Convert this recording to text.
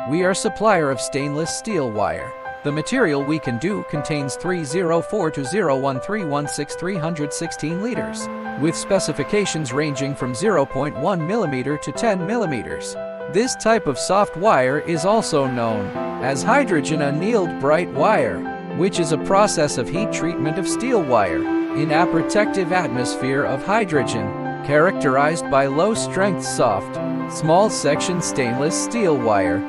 We are supplier of stainless steel wire. The material we can do contains 304 to 01316 liters, with specifications ranging from 0.1 mm to 10 mm. This type of soft wire is also known as hydrogen annealed bright wire, which is a process of heat treatment of steel wire in a protective atmosphere of hydrogen, characterized by low-strength soft, small-section stainless steel wire.